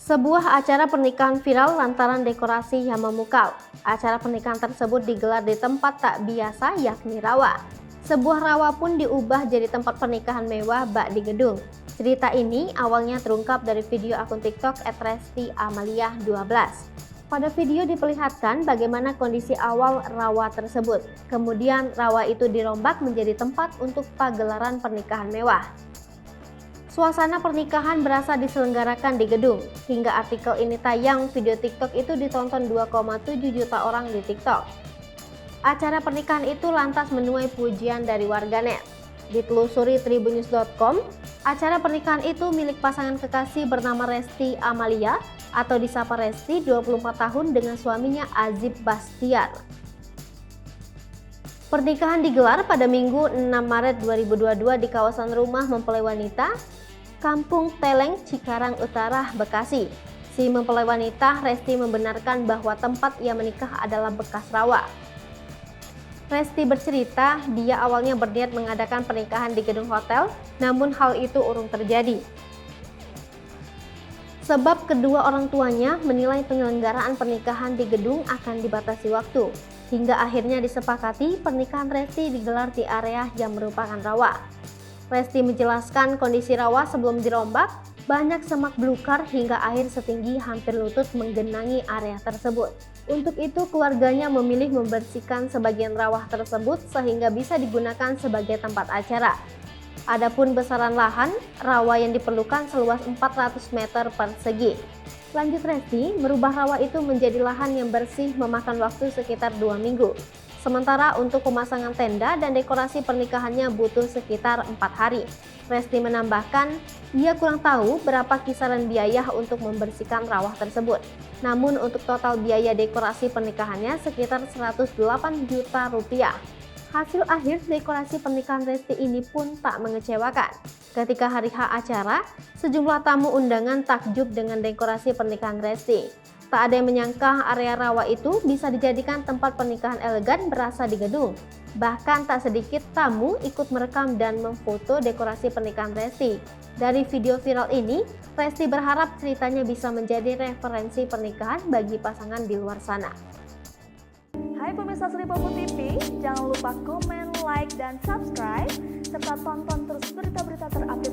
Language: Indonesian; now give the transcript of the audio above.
Sebuah acara pernikahan viral lantaran dekorasi yang memukau. Acara pernikahan tersebut digelar di tempat tak biasa, yakni rawa. Sebuah rawa pun diubah jadi tempat pernikahan mewah bak di gedung. Cerita ini awalnya terungkap dari video akun TikTok @restiamalia12. Pada video diperlihatkan bagaimana kondisi awal rawa tersebut. Kemudian rawa itu dirombak menjadi tempat untuk pagelaran pernikahan mewah. Suasana pernikahan berasa diselenggarakan di gedung. Hingga artikel ini tayang, video TikTok itu ditonton 2,7 juta orang di TikTok. Acara pernikahan itu lantas menuai pujian dari warganet. Ditelusuri tribunnews.com, acara pernikahan itu milik pasangan kekasih bernama Resti Amalia atau disapa Resti, 24 tahun, dengan suaminya Azib Bastian. Pernikahan digelar pada Minggu 6 Maret 2022 di kawasan rumah mempelai wanita Kampung Teleng, Cikarang Utara, Bekasi. Si mempelai wanita, Resti, membenarkan bahwa tempat ia menikah adalah bekas rawa. Resti bercerita, dia awalnya berniat mengadakan pernikahan di gedung hotel, namun hal itu urung terjadi. Sebab kedua orang tuanya menilai penyelenggaraan pernikahan di gedung akan dibatasi waktu. Hingga akhirnya disepakati pernikahan Resti digelar di area yang merupakan rawa. Resti menjelaskan kondisi rawa sebelum dirombak, banyak semak belukar hingga air setinggi hampir lutut menggenangi area tersebut. Untuk itu keluarganya memilih membersihkan sebagian rawa tersebut sehingga bisa digunakan sebagai tempat acara. Adapun besaran lahan, rawa yang diperlukan seluas 400 meter persegi. Lanjut Resti, merubah rawa itu menjadi lahan yang bersih memakan waktu sekitar 2 minggu. Sementara untuk pemasangan tenda dan dekorasi pernikahannya butuh sekitar 4 hari. Resti menambahkan, dia kurang tahu berapa kisaran biaya untuk membersihkan rawa tersebut. Namun untuk total biaya dekorasi pernikahannya sekitar 108 juta rupiah. Hasil akhir dekorasi pernikahan Resti ini pun tak mengecewakan. Ketika hari H acara, sejumlah tamu undangan takjub dengan dekorasi pernikahan Resti. Tak ada yang menyangka area rawa itu bisa dijadikan tempat pernikahan elegan berasa di gedung. Bahkan tak sedikit tamu ikut merekam dan memfoto dekorasi pernikahan Resti. Dari video viral ini, Resti berharap ceritanya bisa menjadi referensi pernikahan bagi pasangan di luar sana. Hai pemirsa Sri Popo TV, jangan lupa komen, like, dan subscribe, serta tonton terus berita-berita terupdate